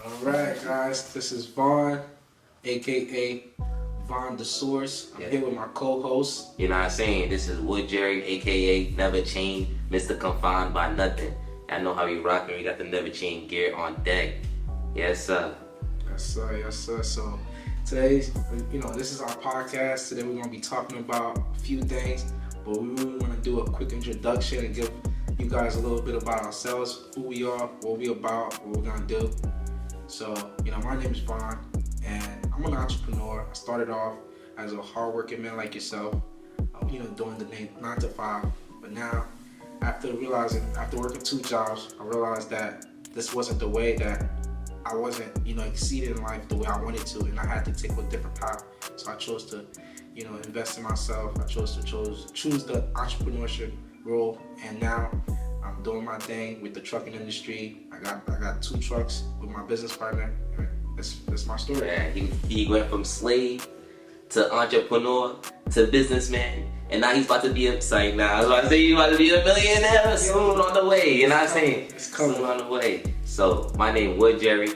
Alright guys, this is Vaughn, aka Vaughn the Source. I'm here with my co-host. You know what I'm saying? This is Wood Jerry, aka Nvrchained, Mr. Confined by Nothing. I know how you rockin'. We got the Nvrchained gear on deck. Yes, sir. Yes, sir. Yes, sir. So today, this is our podcast. Today we're gonna be talking about a few things, but we really want to do a quick introduction and give you guys a little bit about ourselves, who we are, what we about, what we're gonna do. So, my name is Vaughn, and I'm an entrepreneur. I started off as a hardworking man like yourself, doing the 9 to 5. But now, after working 2 jobs, I realized that this wasn't the way that I wasn't, exceeding in life the way I wanted to, and I had to take a different path. So I chose to, invest in myself. I chose to choose the entrepreneurship role, and now I'm doing my thing with the trucking industry. I got 2 trucks with my business partner. That's my story. Yeah, he went from slave to entrepreneur to businessman, and now he's about to be I was about to say he's about to be a millionaire soon on the way. You know what I'm saying? It's coming. Soon on the way. So my name Wood Jerry.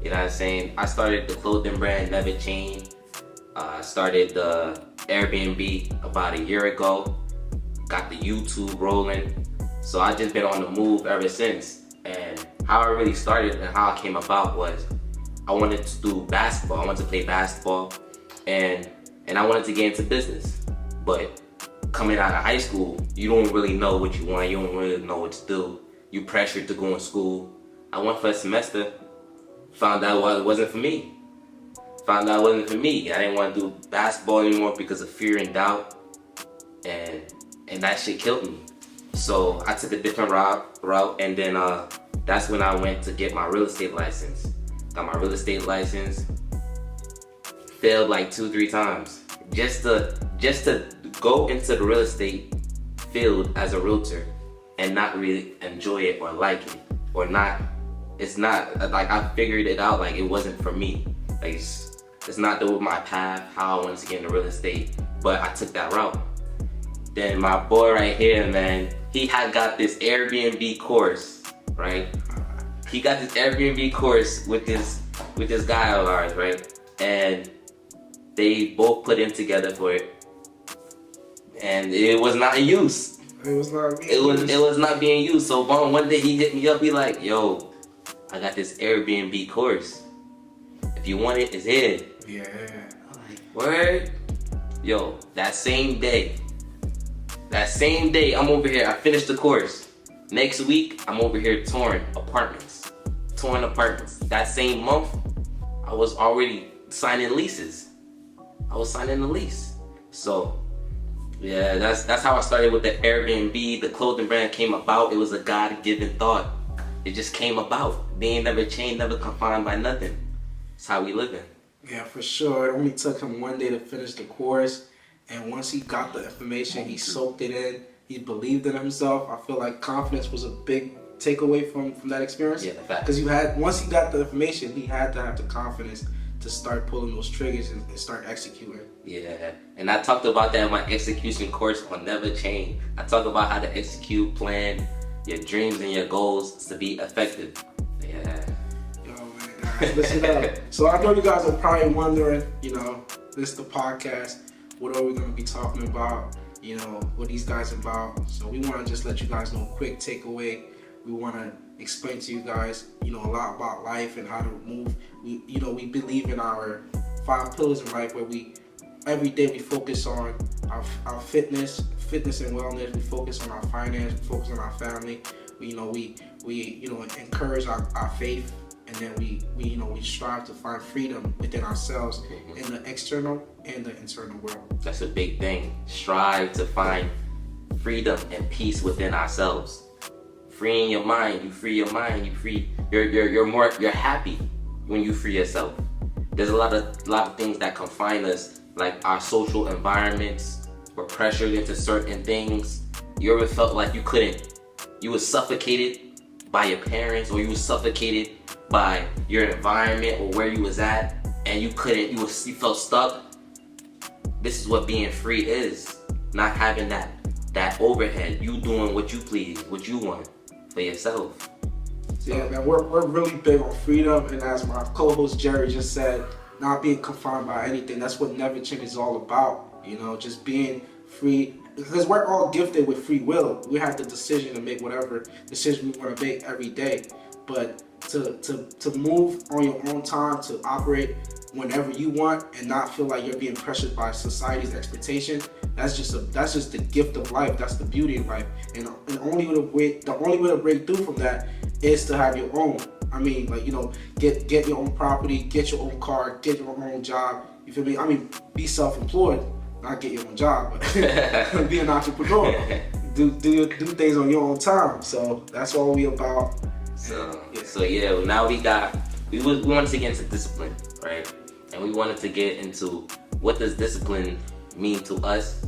You know what I'm saying? I started the clothing brand Nvrchained. I started the Airbnb about a year ago. Got the YouTube rolling. So I just been on the move ever since. And how I really started and how I came about was I wanted to do basketball. I wanted to play basketball, and I wanted to get into business. But coming out of high school, you don't really know what you want. You don't really know what to do. You pressured to go in school. I went for a semester, found out it wasn't for me. I didn't want to do basketball anymore because of fear and doubt, and that shit killed me. So I took a different route, and then that's when I went to get my real estate license. Got my real estate license, failed like 2-3 times. Just to go into the real estate field as a realtor and not really enjoy it or like it, or not. It's not like I figured it out, like it wasn't for me. Like it's not my path, how I wanted to get into real estate, but I took that route. Then my boy right here, man, he had got this Airbnb course, right? He got this Airbnb course with this guy of ours, right? And they both put in together for it, and it was not in use. It was not being used. It was not being used. So one day he hit me up, he like, yo, I got this Airbnb course. If you want it, it's here. Yeah. I'm like, word? Yo, that same day, I'm over here. I finished the course. Next week, I'm over here touring apartments. That same month, I was already signing leases. I was signing the lease. So, yeah, that's how I started with the Airbnb. The clothing brand came about. It was a God-given thought. It just came about. Being never chained, never confined by nothing. That's how we living. Yeah, for sure. It only took him one day to finish the course, and once he got the information, he soaked it in. He believed in himself. I feel like confidence was a big takeaway from that experience. Yeah, the fact. Because once he got the information, he had to have the confidence to start pulling those triggers and start executing. Yeah, and I talked about that in my execution course on Nvrchained. I talk about how to execute, plan your dreams and your goals to be effective. Yeah. Yo, man, guys, listen up. So I know you guys are probably wondering, this is the podcast. What are we going to be talking about? What these guys about. So we want to just let you guys know a quick takeaway. We want to explain to you guys, a lot about life and how to move. We believe in our 5 pillars in life, where every day we focus on our fitness and wellness. We focus on our finance. We focus on our family. We encourage our faith, and then we strive to find freedom within ourselves in the external and the internal world. That's a big thing. Strive to find freedom and peace within ourselves. Freeing your mind, you free your mind, you're happy when you free yourself. There's a lot of things that confine us, like our social environments. We're pressured into certain things. You ever felt like you were suffocated by your parents, or you were suffocated by your environment or where you was at, and you felt stuck? This is what being free is. Not having that overhead. You doing what you please, what you want for yourself. Yeah, man, we're really big on freedom, and as my co-host Jerry just said, not being confined by anything. That's what Nvrchained is all about. You know, just being free, because we're all gifted with free will. We have the decision to make whatever decision we want to make every day. But to move on your own time, to operate whenever you want, and not feel like you're being pressured by society's expectation, that's just the gift of life. That's the beauty of life. And the only way to break through from that is to have your own. I mean, like, you know, get your own property, get your own car, get your own job. You feel me? I mean, be self-employed, not get your own job, but be an entrepreneur. Do things on your own time. So that's all we about. So yeah, now we wanted to get into discipline, right? And we wanted to get into what does discipline mean to us,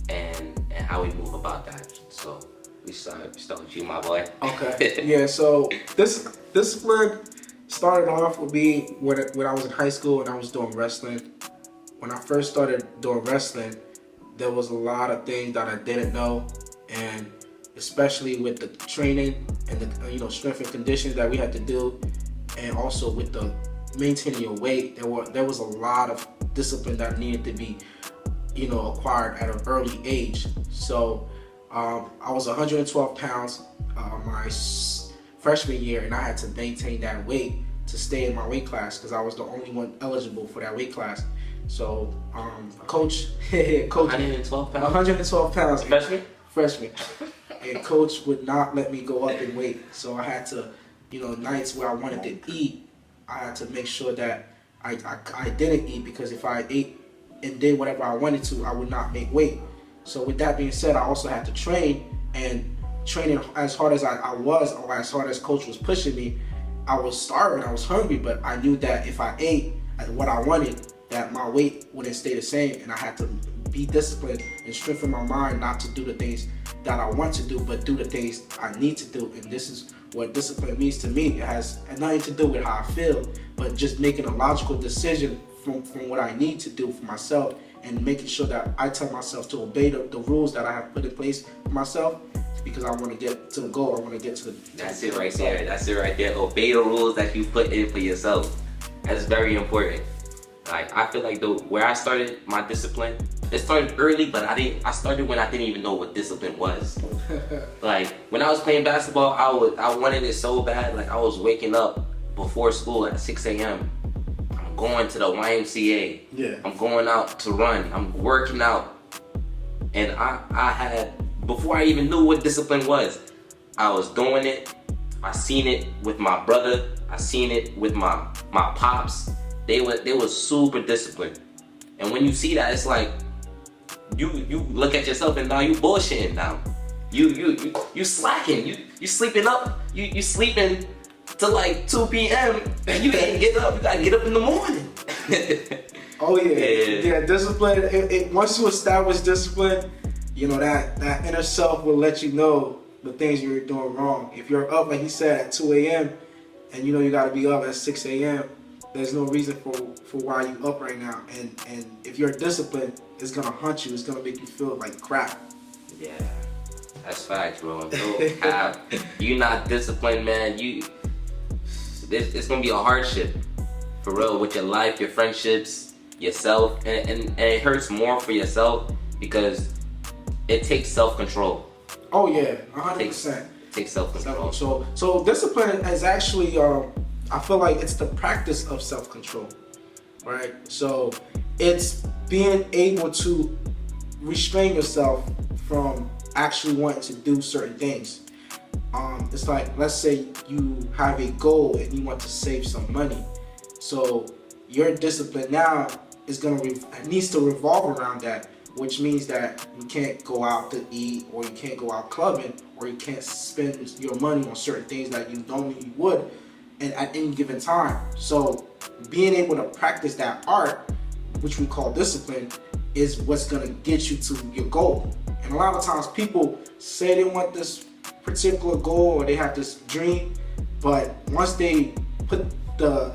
and how we move about that. So we start with you, my boy. Okay. Yeah. So this discipline started off with me when I was in high school and I was doing wrestling. When I first started doing wrestling, there was a lot of things that I didn't know, and especially with the training and the strength and conditioning that we had to do, and also with the maintaining your weight, there was a lot of discipline that needed to be acquired at an early age. So I was 112 pounds my freshman year, and I had to maintain that weight to stay in my weight class because I was the only one eligible for that weight class. So coach 112 pounds? 112 pounds. Freshman? And coach would not let me go up in weight. So I had to, nights where I wanted to eat, I had to make sure that I didn't eat, because if I ate and did whatever I wanted to, I would not make weight. So with that being said, I also had to train, and training as hard as I was, or as hard as coach was pushing me, I was starving, I was hungry, but I knew that if I ate what I wanted, that my weight wouldn't stay the same, and I had to be disciplined and strengthen my mind not to do the things that I want to do, but do the things I need to do. And this is what discipline means to me. It has nothing to do with how I feel, but just making a logical decision from what I need to do for myself, and making sure that I tell myself to obey the rules that I have put in place for myself, because I want to get to the goal. I want to get to the That's it right there. Obey the rules that you put in for yourself. That's very important. Like, I feel like where I started my discipline, it started early, but I started when I didn't even know what discipline was. Like, when I was playing basketball, I wanted it so bad. Like, I was waking up before school at 6 a.m. I'm going to the YMCA. Yeah. I'm going out to run. I'm working out. And I had, before I even knew what discipline was, I was doing it. I seen it with my brother. I seen it with my pops. They were super disciplined. And when you see that, it's like you look at yourself and now you bullshitting now. You slacking. You sleeping up. You sleeping till like 2 p.m. and you gotta get up. You gotta get up in the morning. Oh yeah. Discipline. Once you establish discipline, that inner self will let you know the things you're doing wrong. If you're up, like he said, at 2 a.m. and you gotta be up at 6 a.m., there's no reason for why you up right now. And if you're disciplined, it's gonna hunt you. It's gonna make you feel like crap. Yeah, that's facts, bro. You not disciplined, man. It's gonna be a hardship for real with your life, your friendships, yourself, and it hurts more for yourself because it takes self-control. Oh yeah, 100%. Takes self-control. So discipline is actually, I feel like it's the practice of self-control, right? So it's being able to restrain yourself from actually wanting to do certain things. It's like, let's say you have a goal and you want to save some money. So your discipline now needs to revolve around that, which means that you can't go out to eat, or you can't go out clubbing, or you can't spend your money on certain things that you normally would at any given time. So being able to practice that art, which we call discipline, is what's gonna get you to your goal. And a lot of times people say they want this particular goal or they have this dream, but once they put the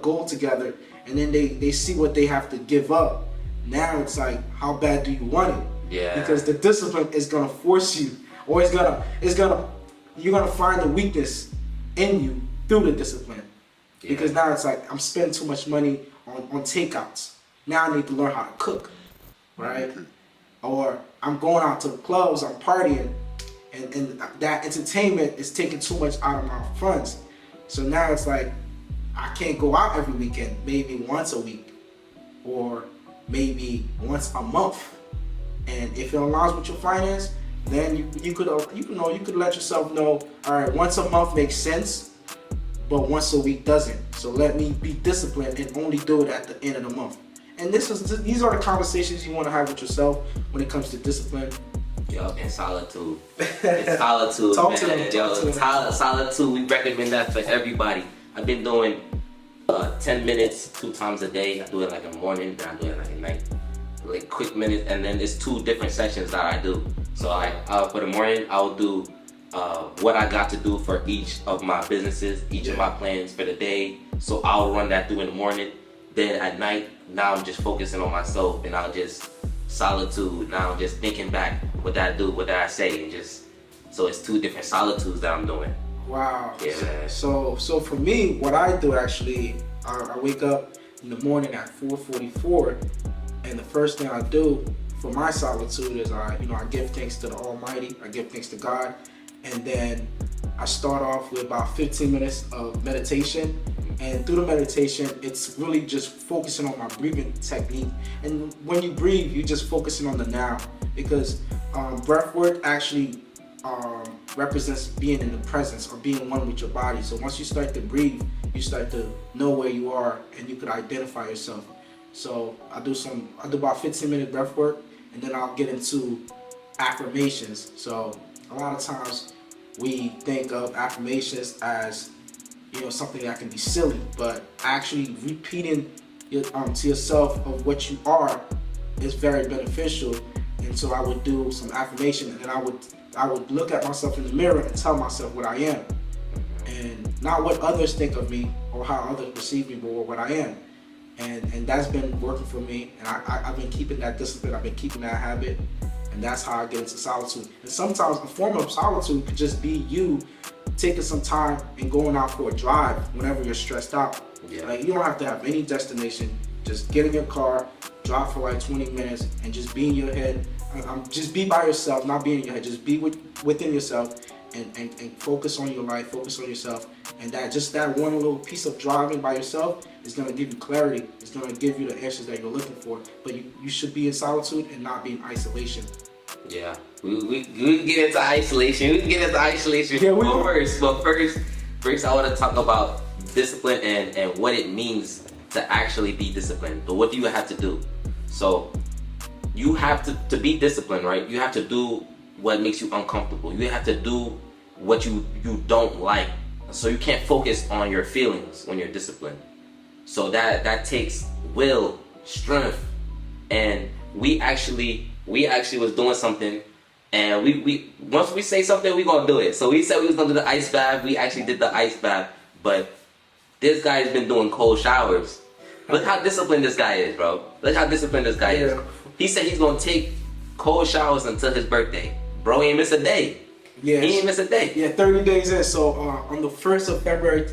goal together and then they see what they have to give up, now it's like, how bad do you want it? Yeah. Because the discipline is gonna force you, or it's gonna you're gonna find the weakness in you through the discipline. Because now it's like I'm spending too much money on takeouts. Now I need to learn how to cook, right? Or I'm going out to the clubs, I'm partying, and that entertainment is taking too much out of my funds. So now it's like I can't go out every weekend, maybe once a week or maybe once a month. And if it aligns with your finance, then you could let yourself know, all right, once a month makes sense, but once a week doesn't. So let me be disciplined and only do it at the end of the month. And these are the conversations you want to have with yourself when it comes to discipline. Yo, and solitude. It's solitude, Talk man. to them, Solitude, we recommend that for everybody. I've been doing 10 minutes 2 times a day. I do it like in the morning, then I do it like at night. Like quick minutes, and then it's 2 different sessions that I do. So for the morning, I'll do what I got to do for each of my businesses, each of my plans for the day. So I'll run that through in the morning. Then at night, now I'm just focusing on myself, and I'll just solitude. Now I'm just thinking back, what did I do, what did I say, and just, so it's 2 different solitudes that I'm doing. Wow. Yeah. So for me, what I do actually, I wake up in the morning at 4:44, and the first thing I do for my solitude is I give thanks to the Almighty, I give thanks to God, and then I start off with about 15 minutes of meditation. And through the meditation, it's really just focusing on my breathing technique. And when you breathe, you're just focusing on the now, because breath work actually represents being in the presence or being one with your body. So once you start to breathe, you start to know where you are and you could identify yourself. So I do about 15-minute breath work, and then I'll get into affirmations. So a lot of times we think of affirmations as something that can be silly, but actually repeating to yourself of what you are is very beneficial. And so I would do some affirmation, and then I would look at myself in the mirror and tell myself what I am, and not what others think of me or how others perceive me, but what I am. And that's been working for me, and I've been keeping that discipline, I've been keeping that habit, and that's how I get into solitude. And sometimes a form of solitude could just be you taking some time and going out for a drive whenever you're stressed out. Yeah. Like, you don't have to have any destination. Just get in your car, drive for like 20 minutes, and just be in your head. Just be by yourself, not be in your head. Just be within yourself and focus on your life, focus on yourself. And that one little piece of driving by yourself is going to give you clarity. It's going to give you the answers that you're looking for. But you should be in solitude and not be in isolation. Yeah, we can get into isolation. Yeah, But first I want to talk about discipline and what it means to actually be disciplined. But what do you have to do? So you have to be disciplined, right? You have to do what makes you uncomfortable. You have to do what you don't like. So you can't focus on your feelings when you're disciplined. So that takes will, strength, and we actually was doing something, and we once we say something, we gonna do it. So we said we was gonna do the ice bath. We actually did the ice bath, but this guy's been doing cold showers. Look how disciplined this guy is, bro. Look how disciplined this guy is. He said he's gonna take cold showers until his birthday. Bro, he ain't miss a day. Yes. He ain't miss a day. Yeah, 30 days in. So on the 1st of February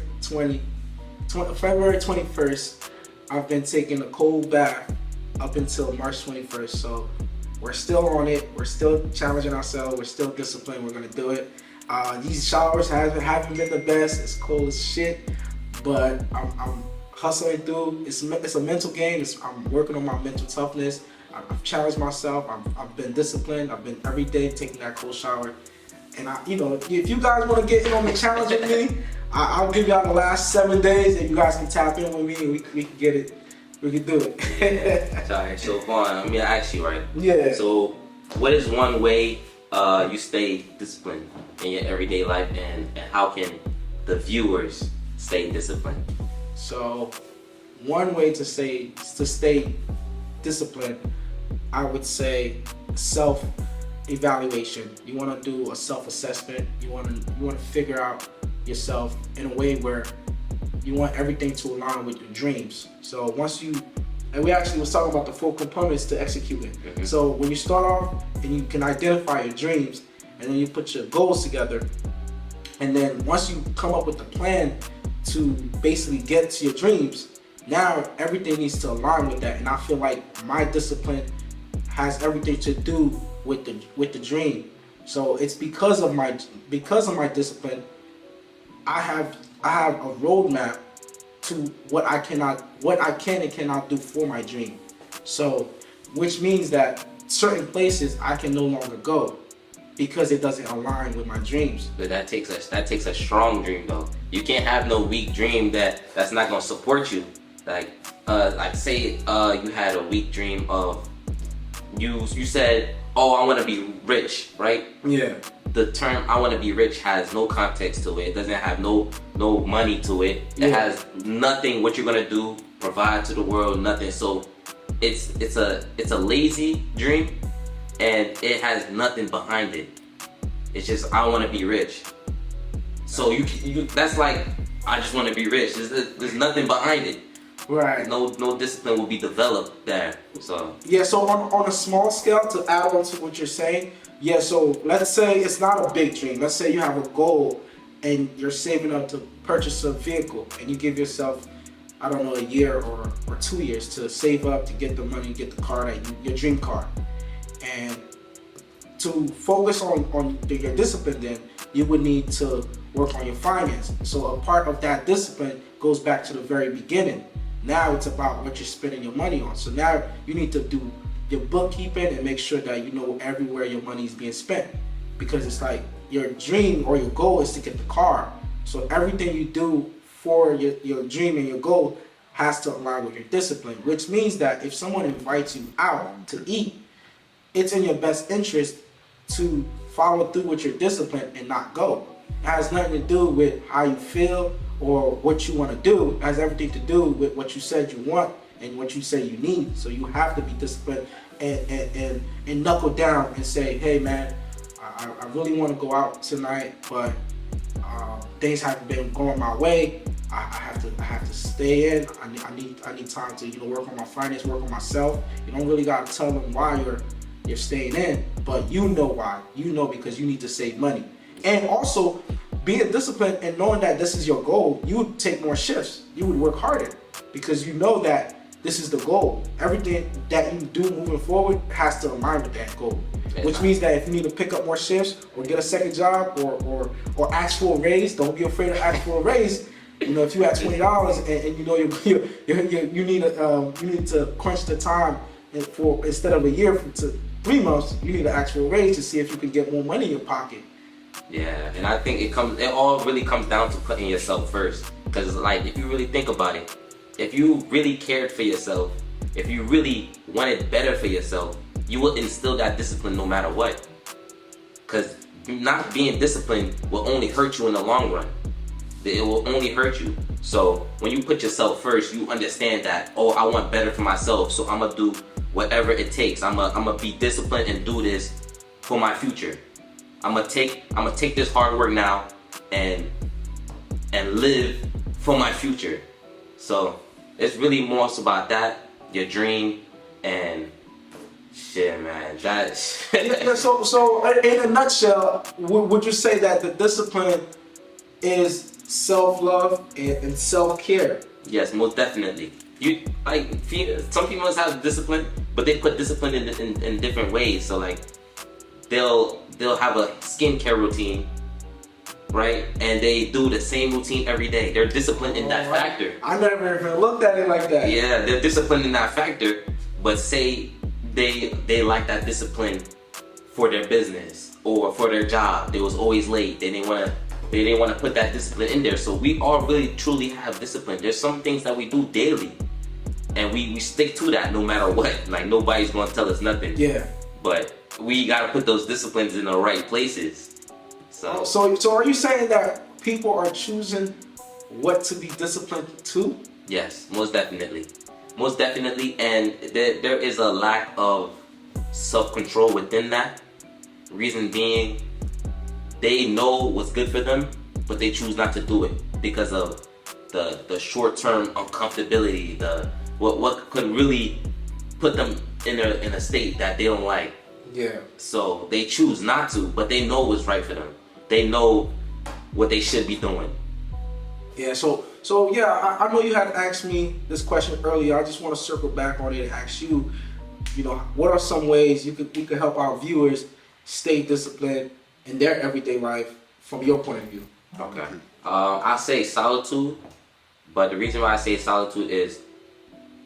21st, I've been taking a cold bath up until March 21st. So we're still on it. We're still challenging ourselves. We're still disciplined. We're gonna do it. These showers haven't been the best. It's cold as shit, but I'm hustling through. It's a mental game. I'm working on my mental toughness. I've challenged myself. I've been disciplined. I've been every day taking that cold shower. And if you guys want to get in on the challenge with me, I'll give y'all the last 7 days, and you guys can tap in with me, and we can get it. We can do it. Alright, so Vaughn, let me ask you, right? Yeah. So, what is one way you stay disciplined in your everyday life, and how can the viewers stay disciplined? So, one way to stay disciplined, I would say self-evaluation. You want to do a self-assessment. You want to figure out yourself in a way where you want everything to align with your dreams. So and we actually was talking about the 4 components to executing. Mm-hmm. So when you start off and you can identify your dreams, and then you put your goals together, And then once you come up with a plan to basically get to your dreams, now everything needs to align with that. And I feel like my discipline has everything to do with the dream. So it's because of my discipline, I have a roadmap to what I can and cannot do for my dream. So, which means that certain places I can no longer go because it doesn't align with my dreams. But that takes a strong dream though. You can't have no weak dream that's not gonna support you. Like say you had a weak dream of you said, oh, I want to be rich, right? Yeah. The term "I want to be rich" has no context to it. It doesn't have no money to it. It has nothing. What you're gonna do, provide to the world, nothing. So it's a lazy dream, and it has nothing behind it. It's just I want to be rich. So you that's like I just want to be rich. There's nothing behind it. Right. No discipline will be developed there. So yeah. So on a small scale, to add on to what you're saying. Yeah, so let's say it's not a big dream. Let's say you have a goal and you're saving up to purchase a vehicle, and you give yourself, I don't know, a year or 2 years to save up to get the money, get the car, your dream car. And to focus on your discipline, then you would need to work on your finance. So a part of that discipline goes back to the very beginning. Now it's about what you're spending your money on. So now you need to do your bookkeeping and make sure that you know everywhere your money is being spent, because it's like your dream or your goal is to get the car. So everything you do for your dream and your goal has to align with your discipline, which means that if someone invites you out to eat, it's in your best interest to follow through with your discipline and not go. It has nothing to do with how you feel or what you want to do. It has everything to do with what you said you want and what you say you need. So you have to be disciplined and knuckle down and say, hey man, I really want to go out tonight, but things haven't been going my way. I have to stay in. I need time to work on my finance, work on myself. You don't really gotta tell them why you're staying in, but you know why. You know, because you need to save money. And also being disciplined and knowing that this is your goal, you would take more shifts. You would work harder because you know that this is the goal. Everything that you do moving forward has to align with that goal. Which means that if you need to pick up more shifts or get a second job or ask for a raise, don't be afraid to ask for a raise. If you have $20 and you know you need to crunch the time for instead of a year to 3 months, you need to ask for a raise to see if you can get more money in your pocket. Yeah, and I think it all really comes down to putting yourself first. Because like if you really think about it, if you really cared for yourself, if you really wanted better for yourself, you will instill that discipline no matter what. Because not being disciplined will only hurt you in the long run. It will only hurt you. So when you put yourself first, you understand that, oh, I want better for myself, so I'm going to do whatever it takes. I'm gonna be disciplined and do this for my future. I'm gonna take this hard work now and live for my future. So it's really more so about that, your dream, and shit, man. So in a nutshell, would you say that the discipline is self-love and self-care? Yes, most definitely. Some people have discipline, but they put discipline in different ways. So like they'll have a skincare routine, right? And they do the same routine every day. They're disciplined in that factor. I never even looked at it like that. Yeah, they're disciplined in that factor, but say they like that discipline for their business or for their job. They was always late. They didn't want to put that discipline in there. So we all really truly have discipline. There's some things that we do daily, and we stick to that no matter what. Like nobody's gonna tell us nothing. Yeah. But we gotta put those disciplines in the right places. So are you saying that people are choosing what to be disciplined to? Yes, most definitely. Most definitely, and there is a lack of self-control within that. Reason being, they know what's good for them, but they choose not to do it because of the short-term uncomfortability, what could really put them in a state that they don't like. Yeah. So they choose not to, but they know what's right for them. They know what they should be doing. Yeah, so yeah, I know you had asked me this question earlier. I just want to circle back on it and ask you, what are some ways you could help our viewers stay disciplined in their everyday life from your point of view? Okay. I say solitude, but the reason why I say solitude is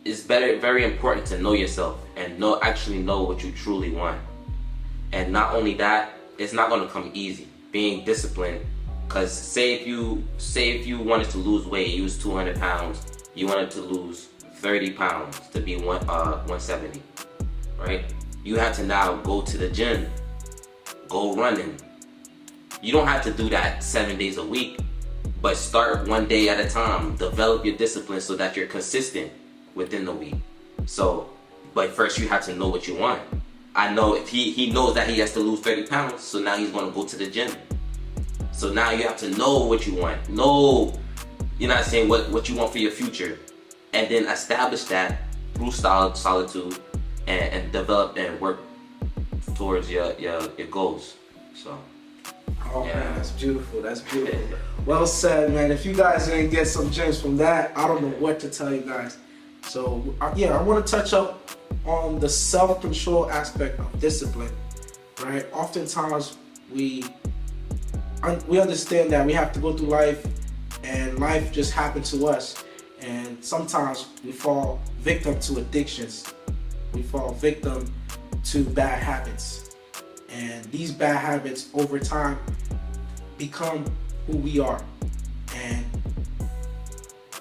it's very important to know yourself and actually know what you truly want. And not only that, it's not going to come easy. Being disciplined, because say if you wanted to lose weight, you was 200 pounds, you wanted to lose 30 pounds to be 170, right? You have to now go to the gym, go running. You don't have to do that 7 days a week, but start one day at a time. Develop your discipline so that you're consistent within the week. So, but first you have to know what you want. I know if he knows that he has to lose 30 pounds, so now he's going to go to the gym. So now you have to know what you want. Know, what you want for your future. And then establish that through solitude and develop and work towards your goals. So. Oh man, that's beautiful. That's beautiful. Well said, man. If you guys didn't get some gems from that, I don't know what to tell you guys. So yeah, I want to touch up on the self-control aspect of discipline, right? Oftentimes we understand that we have to go through life, and life just happens to us, and sometimes we fall victim to addictions. We fall victim to bad habits. And these bad habits over time become who we are. And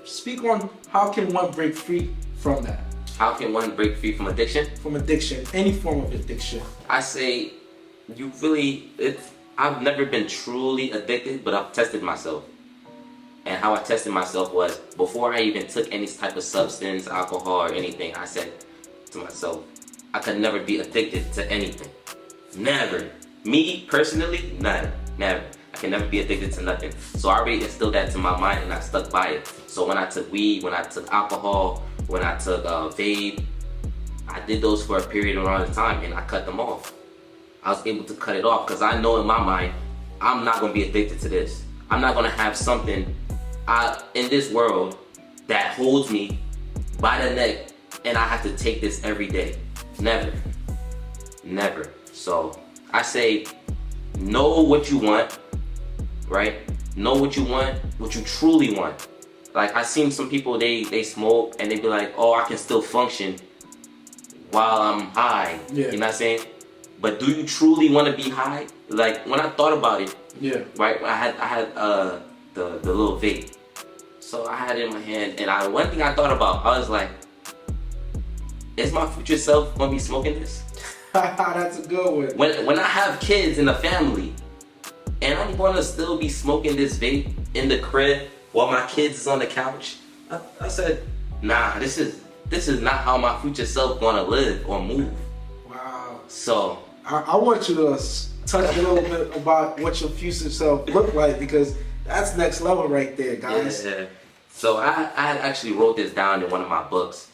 speak on how can one break free from that? How can one break free from addiction? From addiction, any form of addiction. I say I've never been truly addicted, but I've tested myself. And how I tested myself was before I even took any type of substance, alcohol or anything, I said to myself, I could never be addicted to anything. Never. Me personally, never. I can never be addicted to nothing. So I already instilled that to my mind and I stuck by it. So when I took weed, when I took alcohol, when I took vape, I did those for a period around the time and I cut them off. I was able to cut it off because I know in my mind, I'm not going to be addicted to this. I'm not going to have something in this world that holds me by the neck and I have to take this every day. Never. So I say, know what you want, right? Know what you want, what you truly want. Like I seen some people, they smoke and they be like, oh, I can still function while I'm high. Yeah. You know what I'm saying? But do you truly want to be high? Like when I thought about it, yeah, right? I had the little vape, so I had it in my hand, and one thing I thought about, I was like, is my future self gonna be smoking this? That's a good one. When I have kids in the family, and I'm gonna still be smoking this vape in the crib while my kids is on the couch, I said, nah, this is not how my future self gonna live or move. Wow. So I want you to touch a little bit about what your future self look like, because that's next level right there, guys. Yeah. So I had actually wrote this down in one of my books.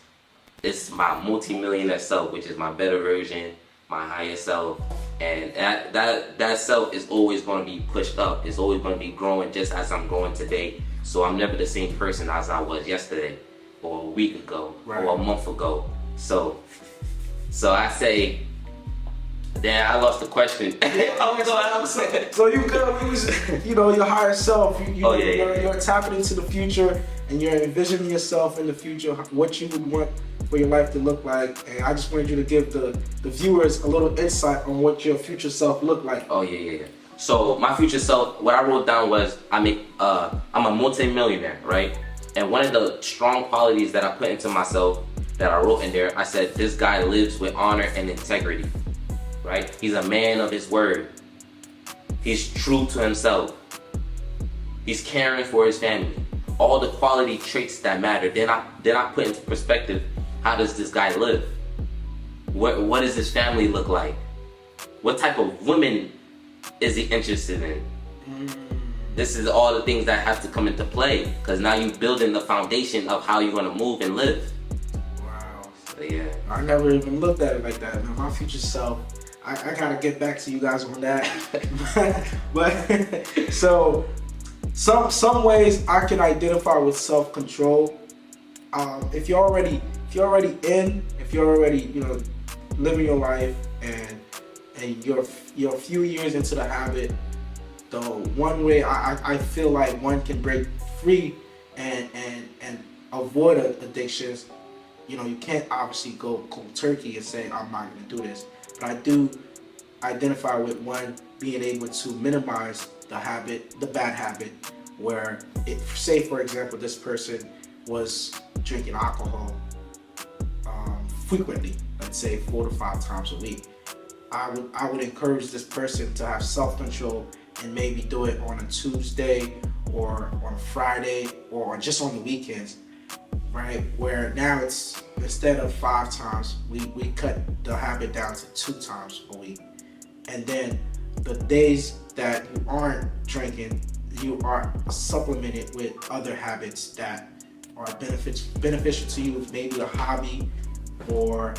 It's my multi-millionaire self, which is my better version, my higher self, and that self is always going to be pushed up. It's always going to be growing just as I'm growing today. So I'm never the same person as I was yesterday, or a week ago, right, or a month ago. So I say, damn, I lost the question. So you could, your higher self. You're tapping into the future, and you're envisioning yourself in the future, what you would want for your life to look like. And I just wanted you to give the viewers a little insight on what your future self look like. Oh yeah. So my future self, what I wrote down was I'm a multi-millionaire, right? And one of the strong qualities that I put into myself that I wrote in there, I said, this guy lives with honor and integrity, right? He's a man of his word. He's true to himself. He's caring for his family. All the quality traits that matter. Then I put into perspective, how does this guy live? What does his family look like? What type of women is he interested in? This is all the things that have to come into play, because now you're building the foundation of how you're going to move and live. Wow. So, yeah. I never even looked at it like that. Man, my future self, I gotta get back to you guys on that. But so some ways I can identify with self-control. If you're already living your life and you're a few years into the habit, the one way I feel like one can break free and avoid addictions. You can't obviously go cold turkey and say I'm not going to do this, but I do identify with one being able to minimize the bad habit, where say for example this person was drinking alcohol frequently, let's say 4 to 5 times a week. I would encourage this person to have self-control and maybe do it on a Tuesday or on a Friday or just on the weekends, right? Where now it's, instead of 5 times, we cut the habit down to 2 times a week. And then the days that you aren't drinking, you are supplemented with other habits that are beneficial to you, maybe a hobby or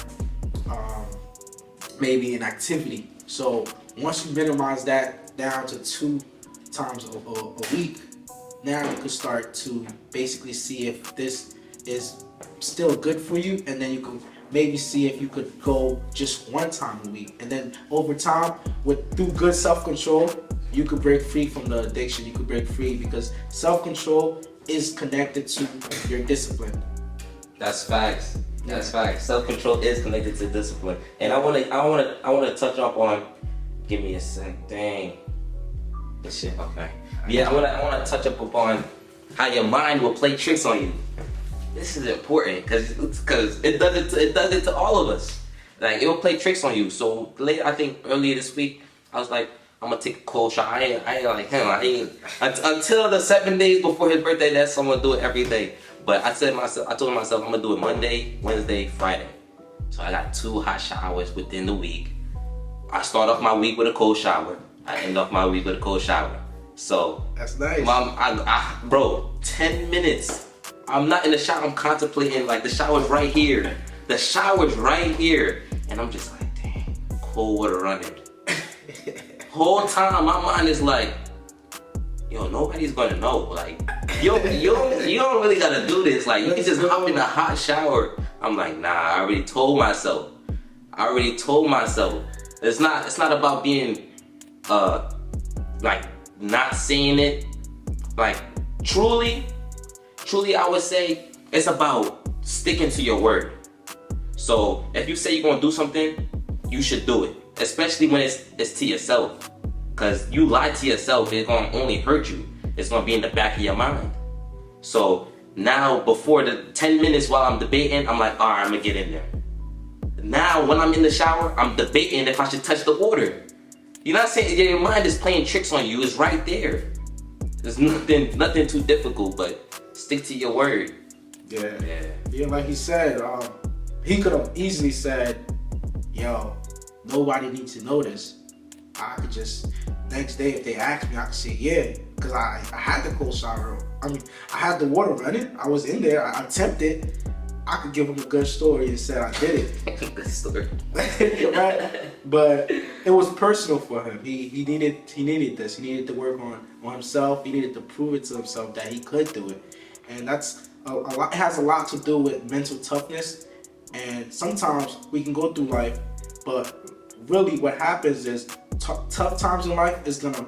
maybe an activity. So once you minimize that down to 2 times a week, now you can start to basically see if this is still good for you, and then you can maybe see if you could go just 1 time a week. And then over time, through good self-control, you could break free from the addiction. You could break free because self-control is connected to your discipline. That's facts. That's facts. Self-control is connected to discipline. And I wanna touch up on. Give me a sec. Dang. This shit. Okay. Yeah, I wanna touch up upon how your mind will play tricks on you. This is important because it does it to all of us. Like, it will play tricks on you. So I think earlier this week, I was like, I'm gonna take a cold shower. I ain't like him. Until the 7 days before his birthday. That's I'm gonna do it every day. But I told myself I'm gonna do it Monday, Wednesday, Friday. So I got 2 hot showers within the week. I start off my week with a cold shower. I end off my week with a cold shower. So that's nice. Bro, 10 minutes. I'm not in the shower. I'm contemplating, like, the shower's right here. The shower's right here. And I'm just like, dang, cold water running. Whole time my mind is like, yo, nobody's gonna know. Like, you don't really gotta do this. Like, you can just hop in a hot shower. I'm like, nah, I already told myself. It's not about being like not saying it. Like, truly I would say it's about sticking to your word. So if you say you're gonna do something, you should do it. Especially when it's to yourself. Cause you lie to yourself, it's gonna only hurt you. It's gonna be in the back of your mind. So now, before the 10 minutes while I'm debating, I'm like, all right, I'm gonna get in there. Now when I'm in the shower, I'm debating if I should touch the water. You know what I'm saying? Your mind is playing tricks on you. It's right there. There's nothing too difficult, but stick to your word. Yeah, like he said, he could have easily said, yo, nobody needs to know this. I could just, next day if they ask me, I could say yeah, because I had the cold shower. I mean, I had the water running. I was in there. I attempted. I could give him a good story and say I did it. Good story. Right? But it was personal for him. He needed this. He needed to work on himself. He needed to prove it to himself that he could do it. And that's a lot. It has a lot to do with mental toughness. And sometimes we can go through life, but really what happens is tough times in life is gonna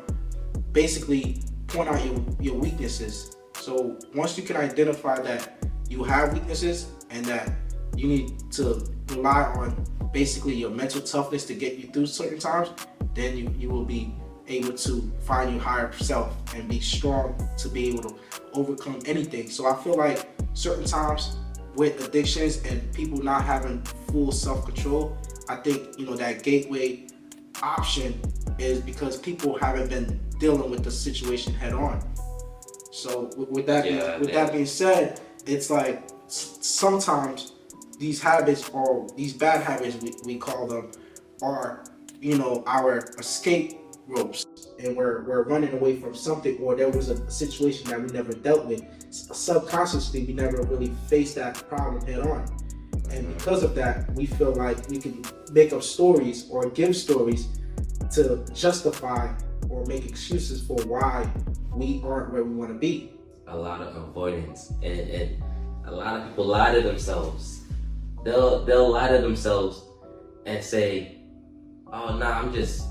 basically point out your weaknesses. So once you can identify that you have weaknesses and that you need to rely on basically your mental toughness to get you through certain times, then you will be able to find your higher self and be strong to be able to overcome anything. So I feel like certain times with addictions and people not having full self-control, I think, that gateway option is because people haven't been dealing with the situation head on. So with that being said, it's like sometimes these habits, or these bad habits we call them, are our escape ropes, and we're running away from something, or there was a situation that we never dealt with. Subconsciously, we never really faced that problem head on. And because of that, we feel like we can make up stories or give stories to justify or make excuses for why we aren't where we want to be. A lot of avoidance, and a lot of people lie to themselves. They'll lie to themselves and say, "Oh, nah, I'm just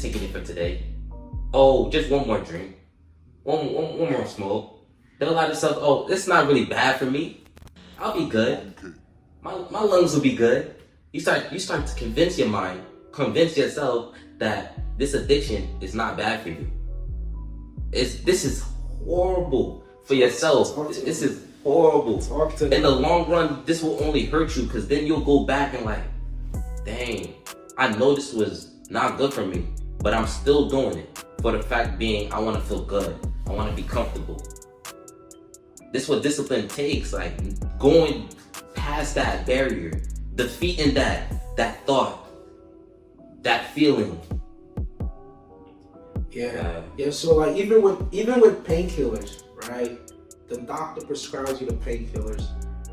taking it for today. Oh, just one more drink, one more smoke." They'll lie to themselves, "Oh, it's not really bad for me. I'll be good. My lungs will be good." You start to convince yourself that this addiction is not bad for you. This is horrible for yourself. This is horrible. In the long run, this will only hurt you, because then you'll go back and like, dang, I know this was not good for me, but I'm still doing it for the fact being I want to feel good. I want to be comfortable. This is what discipline takes, like going past that barrier, defeating that thought, that feeling. Yeah. So like even with painkillers, right? The doctor prescribes you the painkillers,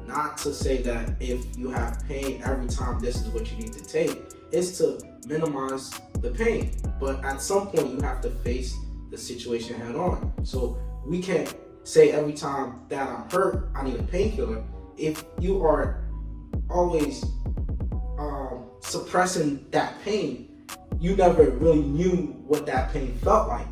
not to say that if you have pain every time this is what you need to take. It's to minimize the pain. But at some point you have to face the situation head on. So we can't say every time that I'm hurt, I need a painkiller. If you are always suppressing that pain, you never really knew what that pain felt like.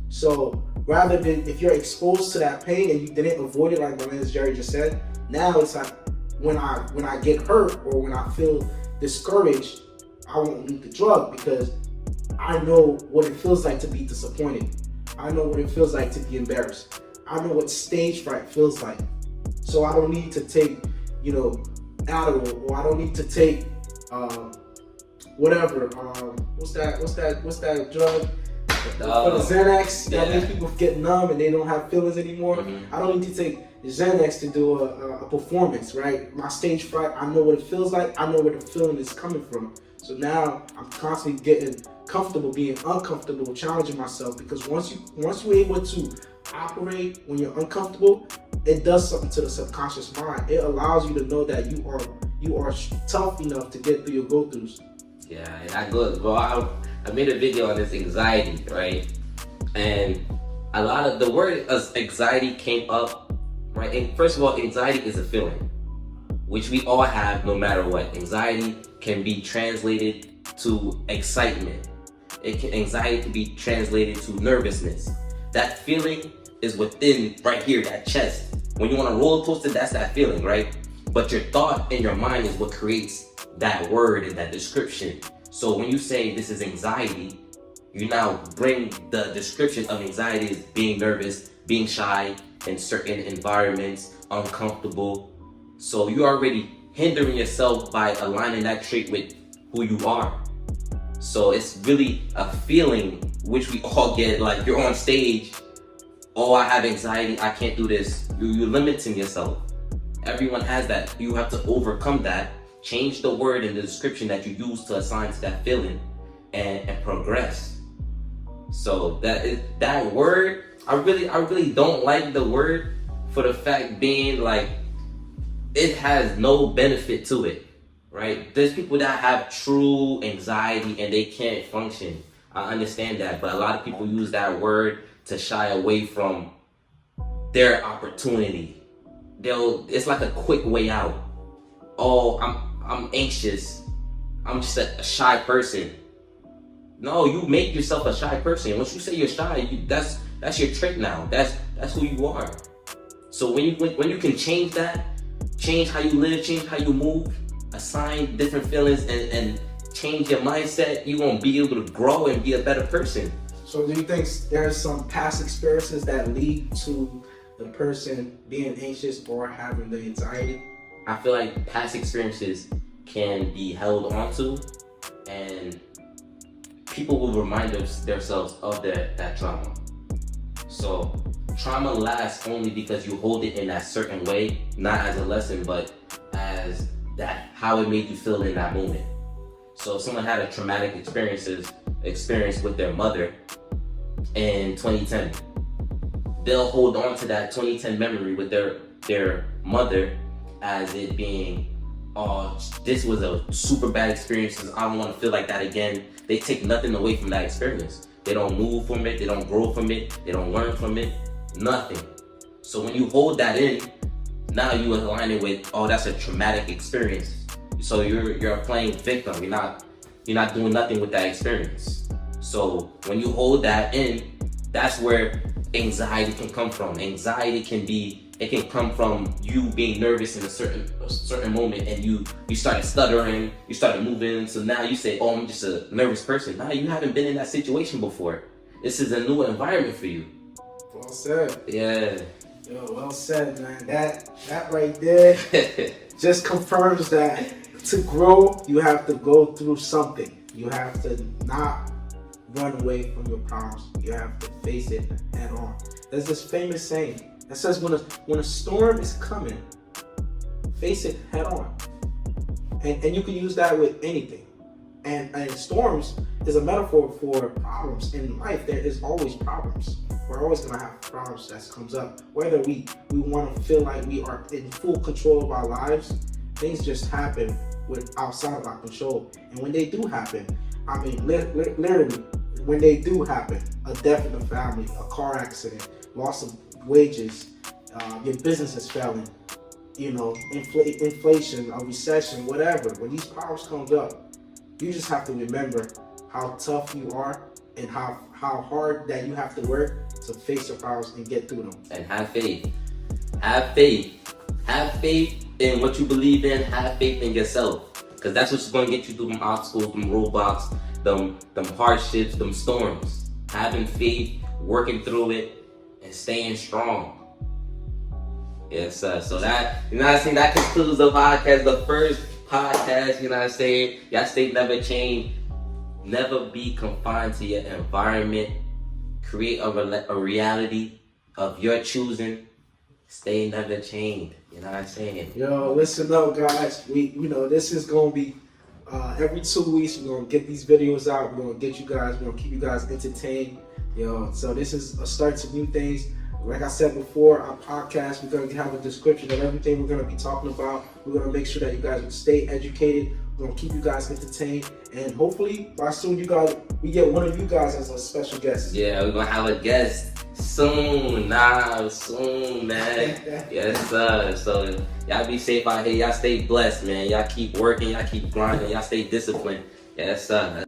So rather than, if you're exposed to that pain and you didn't avoid it, like my man Jerry just said, now it's like when I get hurt or when I feel discouraged, I won't need the drug, because I know what it feels like to be disappointed. I know what it feels like to be embarrassed. I know what stage fright feels like. So I don't need to take, Adderall, or I don't need to take whatever. What's that drug? For the Xanax that makes people get numb and they don't have feelings anymore. Mm-hmm. I don't need to take Xanax to do a performance, right? My stage fright, I know what it feels like. I know where the feeling is coming from. So now I'm constantly getting comfortable being uncomfortable, challenging myself, because once you're able to operate when you're uncomfortable, it does something to the subconscious mind. It allows you to know that you are tough enough to get through your go-throughs. Yeah, and I made a video on this anxiety, right? And a lot of the word anxiety came up, right? And first of all, anxiety is a feeling, which we all have no matter what. Anxiety can be translated to excitement. Anxiety can be translated to nervousness. That feeling is within right here, that chest. When you want a roller coaster, that's that feeling, right? But your thought and your mind is what creates that word and that description. So when you say this is anxiety, you now bring the description of anxiety as being nervous, being shy in certain environments, uncomfortable. So you're already hindering yourself by aligning that trait with who you are. So it's really a feeling which we all get, like you're on stage, oh, I have anxiety, I can't do this. You're limiting yourself. Everyone has that. You have to overcome that. Change the word and the description that you use to assign to that feeling and progress. So that word, I really don't like the word for the fact being like it has no benefit to it, right? There's people that have true anxiety and they can't function. I understand that, but a lot of people use that word to shy away from their opportunity. It's like a quick way out. Oh, I'm anxious. I'm just a shy person. No, you make yourself a shy person. Once you say you're shy, that's your trick now. That's who you are. So when you can change that, change how you live, change how you move, assign different feelings and change your mindset, you're gonna be able to grow and be a better person. So do you think there's some past experiences that lead to the person being anxious or having the anxiety? I feel like past experiences can be held onto, and people will remind themselves of that trauma. So trauma lasts only because you hold it in that certain way, not as a lesson, but as how it made you feel in that moment. So if someone had a traumatic experience with their mother in 2010, they'll hold on to that 2010 memory with their mother as it being, oh, this was a super bad experience, I don't want to feel like that again. They take nothing away from that experience. They don't move from it. They don't grow from it. They don't learn from it. Nothing. So when you hold that in, now you align it with, oh, that's a traumatic experience. So you're playing victim. You're not doing nothing with that experience. So when you hold that in, that's where anxiety can come from. Anxiety can come from you being nervous in a certain moment, and you started stuttering, you started moving. So now you say, oh, I'm just a nervous person. Now you haven't been in that situation before. This is a new environment for you. Well said. Yeah. Yo, well said, man. That right there just confirms that to grow, you have to go through something. You have to not run away from your problems. You have to face it head on. There's this famous saying that says when a storm is coming, face it head on. And you can use that with anything. And storms is a metaphor for problems. In life, there is always problems. We're always gonna have problems that comes up. Whether we want to feel like we are in full control of our lives, things just happen outside of our control. And when they do happen, I mean, literally, when they do happen, a death in the family, a car accident, loss of wages, your business is failing, inflation, a recession, whatever. When these problems come up, you just have to remember how tough you are and how hard that you have to work to face your problems and get through them. And have faith. Have faith. Have faith in what you believe in. Have faith in yourself. Because that's what's going to get you through them obstacles, them roadblocks, them hardships, them storms. Having faith, working through it, and staying strong. Yes, sir. So that, that concludes the podcast, the first podcast, Y'all stay never chained. Never be confined to your environment. Create a reality of your choosing. Stay never chained. You know what I'm saying? Yo, listen up, guys. This is gonna be every 2 weeks. We're gonna get these videos out. We're gonna get you guys. We're gonna keep you guys entertained. So this is a start to new things. Like I said before, our podcast, we're going to have a description of everything we're going to be talking about. We're going to make sure that you guys will stay educated. We're going to keep you guys entertained. And hopefully, by soon, we get one of you guys as a special guest. Yeah, we're going to have a guest soon. Soon, man. Yes, sir. So, y'all be safe out here. Y'all stay blessed, man. Y'all keep working. Y'all keep grinding. Y'all stay disciplined. Yes, sir.